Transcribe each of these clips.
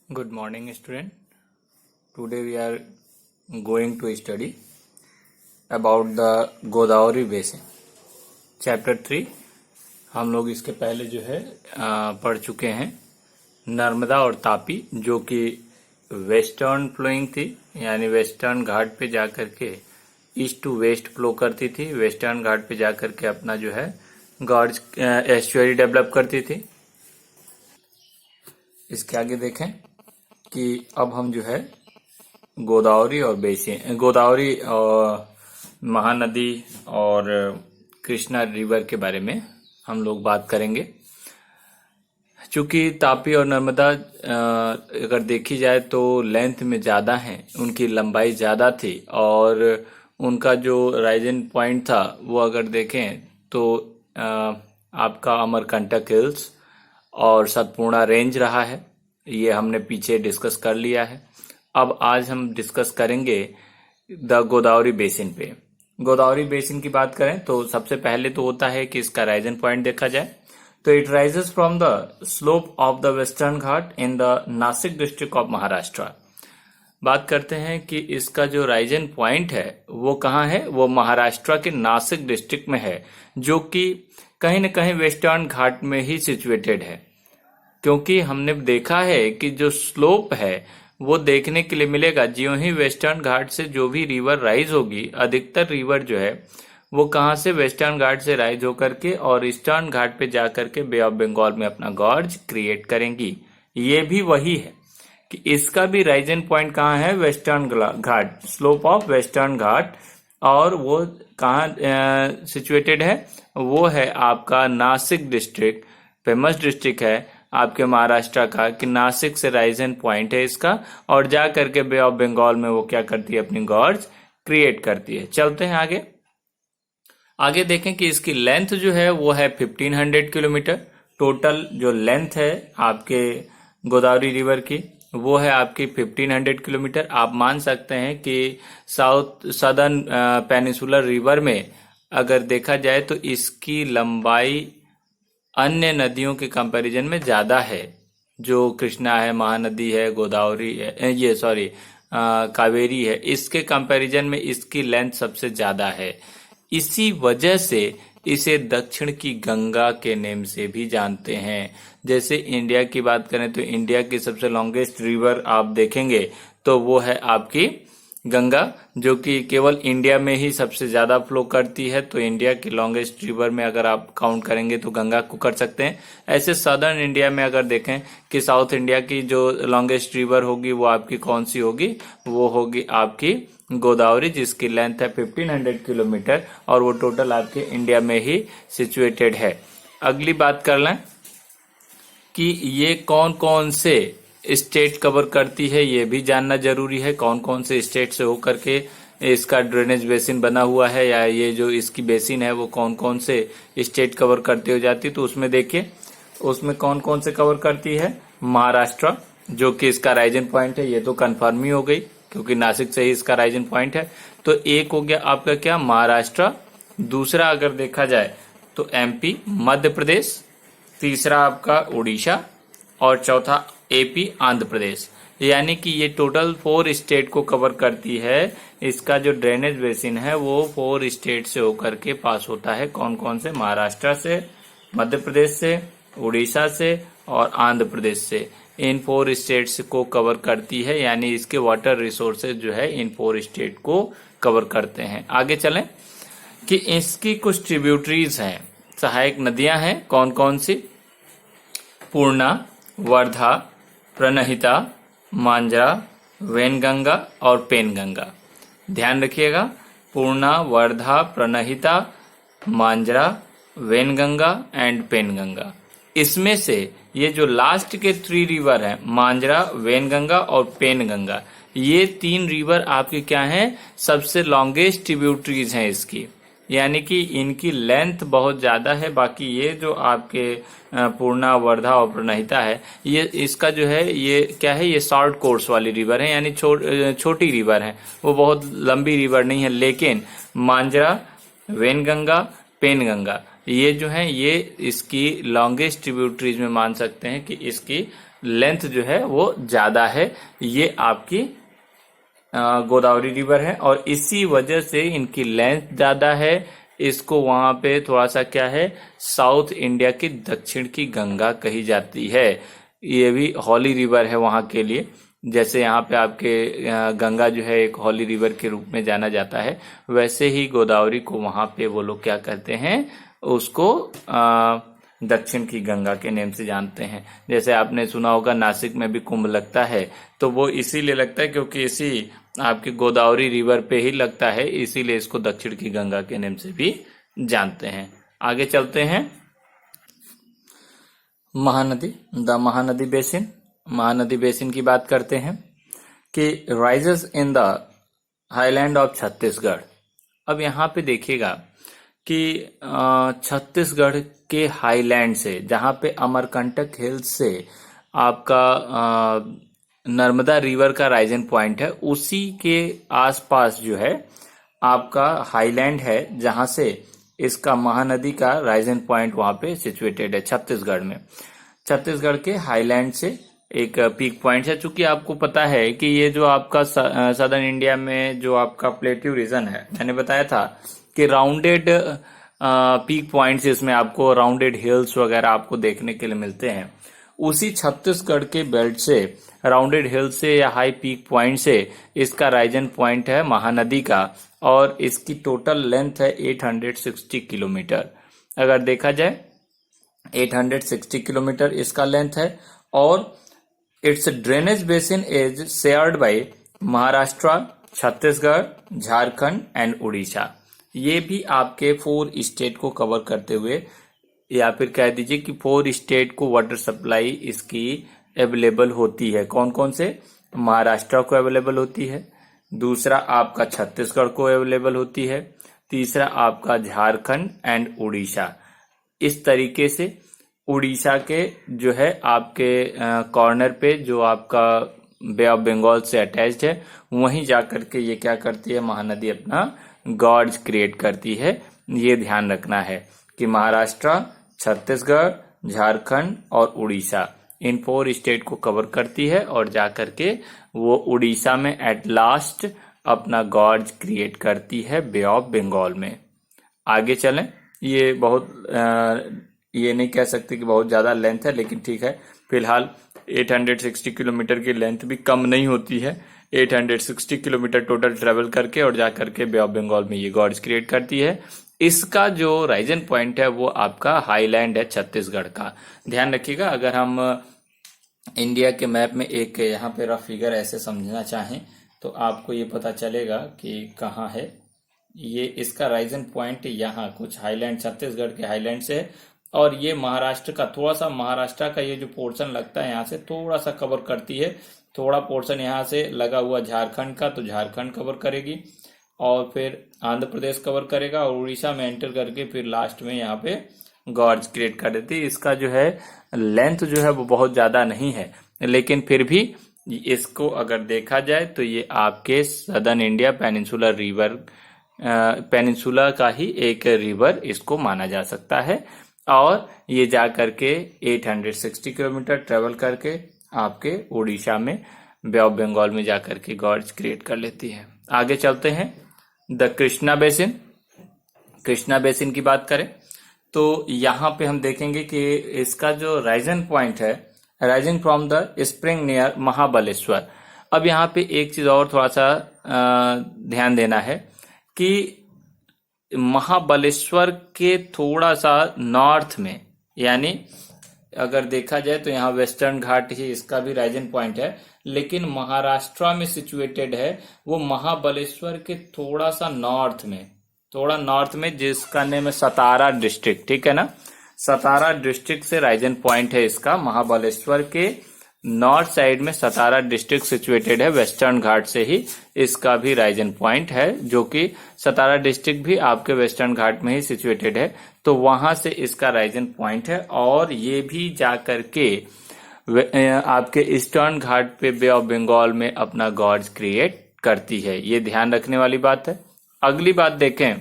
Good morning, student. Today we are going to study about the Godavari basin. Chapter 3 हम लोग इसके पहले जो है पढ़ चुके हैं. नर्मदा और तापी जो कि वेस्टर्न फ्लोइंग थी, यानी वेस्टर्न घाट पे जाकर के ईस्ट टू वेस्ट फ्लो करती थी. वेस्टर्न घाट पे जाकर के अपना जो है गॉर्ज एस्चुअरी डेवलप करती थी. इसके आगे देखें कि अब हम जो है गोदावरी और महानदी और कृष्णा रिवर के बारे में हम लोग बात करेंगे. चूंकि तापी और नर्मदा अगर देखी जाए तो लेंथ में ज़्यादा हैं, उनकी लंबाई ज़्यादा थी और उनका जो राइजिंग पॉइंट था वो अगर देखें तो आपका अमरकंटक हिल्स और सतपूर्णा रेंज रहा है. ये हमने पीछे डिस्कस कर लिया है. अब आज हम डिस्कस करेंगे द गोदावरी बेसिन पे. गोदावरी बेसिन की बात करें तो सबसे पहले तो होता है कि इसका राइजिंग पॉइंट देखा जाए तो it rises from the slope of the western Ghat in the Nashik district of Maharashtra. बात करते हैं कि इसका जो राइजिंग पॉइंट है वो कहाँ है. वो महाराष्ट्र के नासिक डिस्ट्रिक्ट में है, जो कि कहीं न कहीं वेस्टर्न घाट में ही सिचुएटेड है. क्योंकि हमने देखा है कि जो स्लोप है वो देखने के लिए मिलेगा. ज्यों ही वेस्टर्न घाट से जो भी रिवर राइज होगी, अधिकतर रिवर जो है वो कहाँ से वेस्टर्न घाट से राइज होकर के और ईस्टर्न घाट पे जाकर के बे ऑफ बंगाल में अपना गॉर्ज क्रिएट करेंगी. ये भी वही है कि इसका भी राइजिंग पॉइंट कहाँ है, western Ghat, slope of western Ghat. और वो कहाँ सिचुएटेड है, वो है आपका नासिक डिस्ट्रिक्ट. फेमस डिस्ट्रिक्ट है आपके महाराष्ट्र का कि नासिक से राइजिंग पॉइंट है इसका, और जा करके बे ऑफ बंगाल में वो क्या करती है, अपनी गॉर्ज क्रिएट करती है. चलते हैं आगे देखें कि इसकी लेंथ जो है वो है 1500 किलोमीटर. टोटल जो लेंथ है आपके गोदावरी रिवर की वो है आपकी 1500 किलोमीटर. आप मान सकते हैं कि सदर्न पेनिसुलर रिवर में अगर देखा जाए तो इसकी लंबाई अन्य नदियों के कंपैरिजन में ज्यादा है. जो कृष्णा है, महानदी है, गोदावरी है, कावेरी है, इसके कंपैरिजन में इसकी लेंथ सबसे ज्यादा है. इसी वजह से इसे दक्षिण की गंगा के नेम से भी जानते हैं. जैसे इंडिया की बात करें तो इंडिया की सबसे लॉन्गेस्ट रिवर आप देखेंगे तो वो है आपकी गंगा, जो कि केवल इंडिया में ही सबसे ज्यादा फ्लो करती है. तो इंडिया की लॉन्गेस्ट रिवर में अगर आप काउंट करेंगे तो गंगा को कर सकते हैं. ऐसे सदर्न इंडिया में अगर देखें कि साउथ इंडिया की जो लॉन्गेस्ट रिवर होगी वो आपकी कौन सी होगी, वो होगी आपकी गोदावरी, जिसकी लेंथ है 1500 किलोमीटर और वो टोटल आपके इंडिया में ही सिचुएटेड है. अगली बात कर लें कि ये कौन कौन से स्टेट कवर करती है, ये भी जानना जरूरी है. कौन कौन से स्टेट से होकर के इसका ड्रेनेज बेसिन बना हुआ है, या ये जो इसकी बेसिन है वो कौन कौन से स्टेट कवर करती हो जाती है. तो उसमें देखिए, उसमें कौन कौन से कवर करती है. महाराष्ट्र, जो कि इसका राइजिंग पॉइंट है, ये तो कंफर्म ही हो गई क्योंकि नासिक से ही इसका राइजिंग पॉइंट है. तो एक हो गया आपका क्या, महाराष्ट्र. दूसरा अगर देखा जाए तो एमपी, मध्य प्रदेश. तीसरा आपका उड़ीसा और चौथा एपी, आंध्र प्रदेश. यानी कि ये टोटल 4 स्टेट को कवर करती है. इसका जो ड्रेनेज बेसिन है वो 4 स्टेट से होकर के पास होता है. कौन कौन से, महाराष्ट्र से, मध्य प्रदेश से, उड़ीसा से और आंध्र प्रदेश से. इन 4 स्टेट्स को कवर करती है, यानी इसके वाटर रिसोर्सेज जो है इन 4 स्टेट को कवर करते हैं. आगे चलें कि इसकी कुछ ट्रिब्यूटरीज हैं, सहायक नदियां हैं. कौन कौन सी, पूर्णा, वर्धा, प्रणहिता, मांजरा, वैनगंगा और पेनगंगा. ध्यान रखिएगा, पूर्णा, वर्धा, प्रणहिता, मांजरा, वैनगंगा एंड पेनगंगा. इसमें से ये जो लास्ट के 3 रिवर हैं, मांजरा, वैनगंगा और पेनगंगा, ये 3 रिवर आपके क्या हैं, सबसे लॉन्गेस्ट ट्रिब्यूटरीज हैं इसकी. यानी कि इनकी लेंथ बहुत ज्यादा है. बाकी ये जो आपके पूर्णा, वर्धा और प्रणहिता है, ये इसका जो है ये क्या है, ये शॉर्ट कोर्स वाली रिवर है, यानी छोटी रिवर है, वो बहुत लंबी रिवर नहीं है. लेकिन मांजरा, वैनगंगा, पेनगंगा ये जो है ये इसकी लॉन्गेस्ट ट्रिब्यूटरीज में मान सकते हैं कि इसकी लेंथ जो है वो ज्यादा है। ये आपकी गोदावरी रिवर है और इसी वजह से इनकी लेंथ ज्यादा है। इसको वहां पे थोड़ा सा क्या है, साउथ इंडिया की दक्षिण की गंगा कही जाती है। ये भी हॉली रिवर है वहां के लिए। जैसे यहाँ पे आपके गंगा जो है एक हॉली रिवर के रूप में जाना जाता है, वैसे ही गोदावरी को वहां पे वो लोग क्या करते हैं, उसको दक्षिण की गंगा के नेम से जानते हैं। जैसे आपने सुना होगा नासिक में भी कुंभ लगता है, तो वो इसीलिए लगता है क्योंकि इसी आपकी गोदावरी रिवर पे ही लगता है, इसीलिए इसको दक्षिण की गंगा के नेम से भी जानते हैं। आगे चलते हैं। Mahanadi, the Mahanadi basin. Mahanadi basin की बात करते हैं कि rises in the highland of Chhattisgarh. अब यहाँ पे देखिएगा कि छत्तीसगढ़ के हाईलैंड से, जहाँ पे अमरकंटक हिल्स से आपका नर्मदा रिवर का राइजन पॉइंट है, उसी के आसपास जो है आपका हाईलैंड है, जहां से इसका महानदी का राइजन पॉइंट वहां पे सिचुएटेड है छत्तीसगढ़ में। छत्तीसगढ़ के हाईलैंड से एक पीक पॉइंट है। चूंकि आपको पता है कि ये जो आपका सदर्न इंडिया में जो आपका प्लेट्यू रीजन है, मैंने बताया था कि राउंडेड पीक पॉइंट्स, इसमें आपको राउंडेड हिल्स वगैरह आपको देखने के लिए मिलते हैं। उसी छत्तीसगढ़ के बेल्ट से, राउंडेड हिल से या हाई पीक पॉइंट से इसका राइजन पॉइंट है महानदी का, और इसकी टोटल लेंथ है 860 किलोमीटर। अगर देखा जाए 860 किलोमीटर इसका लेंथ है। और it's drainage basin is shared by Maharashtra, Chhattisgarh, Jharkhand and Orissa. ये भी आपके 4 स्टेट को कवर करते हुए, या फिर कह दीजिए कि 4 स्टेट को वाटर सप्लाई इसकी अवेलेबल होती है। कौन कौन से? महाराष्ट्र को अवेलेबल होती है, दूसरा आपका छत्तीसगढ़ को अवेलेबल होती है, तीसरा आपका झारखंड एंड उड़ीसा। इस तरीके से उड़ीसा के जो है आपके कॉर्नर पे जो आपका बे ऑफ बंगाल से अटैच्ड है, वहीं जाकर के ये क्या करती है, महानदी अपना गॉर्ज क्रिएट करती है। ये ध्यान रखना है कि महाराष्ट्र, छत्तीसगढ़, झारखंड और उड़ीसा, इन 4 स्टेट को कवर करती है और जाकर के वो उड़ीसा में एट लास्ट अपना गॉर्ज क्रिएट करती है बे ऑफ बंगाल में। आगे चलें। ये बहुत ये नहीं कह सकते कि बहुत ज्यादा लेंथ है, लेकिन ठीक है, फिलहाल 860 किलोमीटर की लेंथ भी कम नहीं होती है। 860 किलोमीटर टोटल ट्रेवल करके और जाकर के बे ऑफ बंगाल में ये गॉर्ज क्रिएट करती है। इसका जो राइजन पॉइंट है वो आपका हाईलैंड है छत्तीसगढ़ का। ध्यान रखिएगा, अगर हम इंडिया के मैप में एक यहाँ पे रफ फिगर ऐसे समझना चाहें तो आपको ये पता चलेगा कि कहाँ है ये। इसका राइजन पॉइंट यहाँ कुछ हाईलैंड, छत्तीसगढ़ के हाईलैंड से है, और ये महाराष्ट्र का थोड़ा सा, महाराष्ट्र का ये जो पोर्शन लगता है यहाँ से थोड़ा सा कवर करती है। थोड़ा पोर्शन यहाँ से लगा हुआ झारखंड का, तो झारखंड कवर करेगी, और फिर आंध्र प्रदेश कवर करेगा, और उड़ीसा में एंटर करके फिर लास्ट में यहाँ पे गॉर्ज क्रिएट कर देती है। इसका जो है लेंथ जो है वो बहुत ज्यादा नहीं है, लेकिन फिर भी इसको अगर देखा जाए तो ये आपके southern India peninsular river, peninsula का ही एक रिवर इसको माना जा सकता है। और ये जा करके 860 किलोमीटर ट्रेवल करके आपके उड़ीसा में बे ऑफ बंगाल में जाकर के गॉर्ज क्रिएट कर लेती है। आगे चलते हैं। The Krishna basin. Krishna basin की बात करें तो यहाँ पे हम देखेंगे कि इसका जो राइजन पॉइंट है, rising from the spring near Mahabaleshwar. अब यहाँ पे एक चीज और थोड़ा सा ध्यान देना है कि महाबलेश्वर के थोड़ा सा नॉर्थ में, यानी अगर देखा जाए तो यहाँ वेस्टर्न घाट ही इसका भी राइजन पॉइंट है, लेकिन महाराष्ट्र में सिचुएटेड है वो महाबलेश्वर के थोड़ा सा नॉर्थ में, थोड़ा नॉर्थ में, जिसका नेम है सतारा डिस्ट्रिक्ट। ठीक है ना, सतारा डिस्ट्रिक्ट से राइजन पॉइंट है इसका। महाबलेश्वर के नॉर्थ साइड में सतारा डिस्ट्रिक्ट सिचुएटेड है, वेस्टर्न घाट से ही इसका भी राइजन पॉइंट है, जो कि सतारा डिस्ट्रिक्ट भी आपके वेस्टर्न घाट में ही सिचुएटेड है, तो वहां से इसका राइजन पॉइंट है। और ये भी जाकर के आपके ईस्टर्न घाट पे बे ऑफ बंगाल में अपना गॉर्ज क्रिएट करती है। ये ध्यान रखने वाली बात है। अगली बात देखें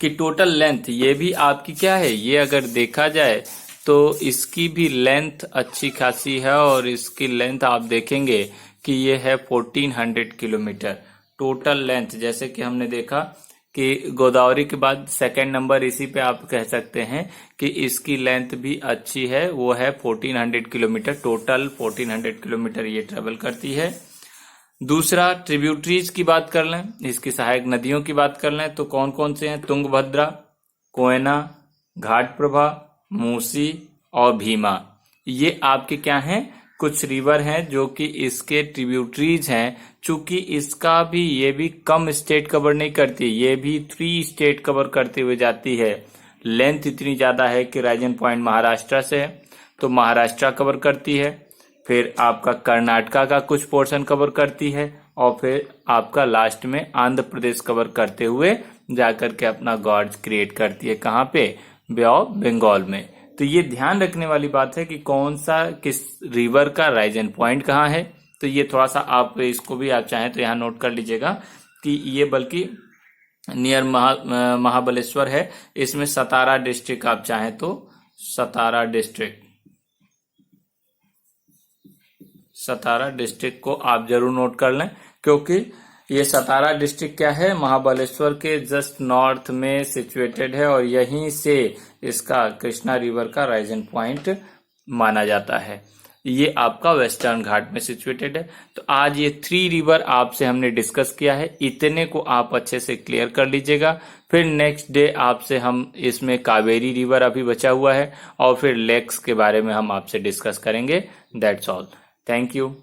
कि टोटल लेंथ, ये भी आपकी क्या है, ये अगर देखा जाए तो इसकी भी लेंथ अच्छी खासी है और इसकी लेंथ आप देखेंगे कि ये है 1400 किलोमीटर टोटल लेंथ। जैसे कि हमने देखा कि गोदावरी के बाद सेकंड नंबर इसी पे आप कह सकते हैं कि इसकी लेंथ भी अच्छी है, वो है 1400 किलोमीटर, टोटल 1400 किलोमीटर ये ट्रेवल करती है। दूसरा, ट्रिब्यूटरीज की बात कर लें, इसकी सहायक नदियों की बात कर लें तो कौन कौन से हैं? तुंगभद्रा, कोयना, घाटप्रभा, मूसी और भीमा। ये आपके क्या हैं? कुछ रिवर हैं जो कि इसके ट्रिब्यूटरीज हैं। चूंकि इसका भी ये भी कम स्टेट कवर नहीं करती, ये भी 3 स्टेट कवर करते हुए जाती है। लेंथ इतनी ज्यादा है कि राइजन पॉइंट महाराष्ट्र से है तो महाराष्ट्र कवर करती है, फिर आपका कर्नाटका का कुछ पोर्शन कवर करती है और फिर आपका लास्ट में आंध्र प्रदेश कवर करते हुए जाकर के अपना गॉर्ज क्रिएट करती है। कहाँ पे? बे ऑफ बंगाल में। तो ये ध्यान रखने वाली बात है कि कौन सा किस रिवर का राइजन पॉइंट कहाँ है। तो ये थोड़ा सा आप इसको भी आप चाहें तो यहाँ नोट कर लीजिएगा कि ये बल्कि नियर महाबलेश्वर है। इसमें सतारा डिस्ट्रिक्ट आप चाहें तो सतारा डिस्ट्रिक्ट को आप जरूर नोट कर लें, क्योंकि ये सतारा डिस्ट्रिक्ट क्या है? महाबलेश्वर के जस्ट नॉर्थ में सिचुएटेड है और यहीं से इसका कृष्णा रिवर का राइजन पॉइंट माना जाता है। ये आपका वेस्टर्न घाट में सिचुएटेड है। तो आज ये 3 रिवर आपसे हमने डिस्कस किया है, इतने को आप अच्छे से क्लियर कर लीजिएगा। फिर नेक्स्ट डे आपसे हम इसमें कावेरी रिवर अभी बचा हुआ है और फिर लेक्स के बारे में हम आपसे डिस्कस करेंगे। That's all. Thank you.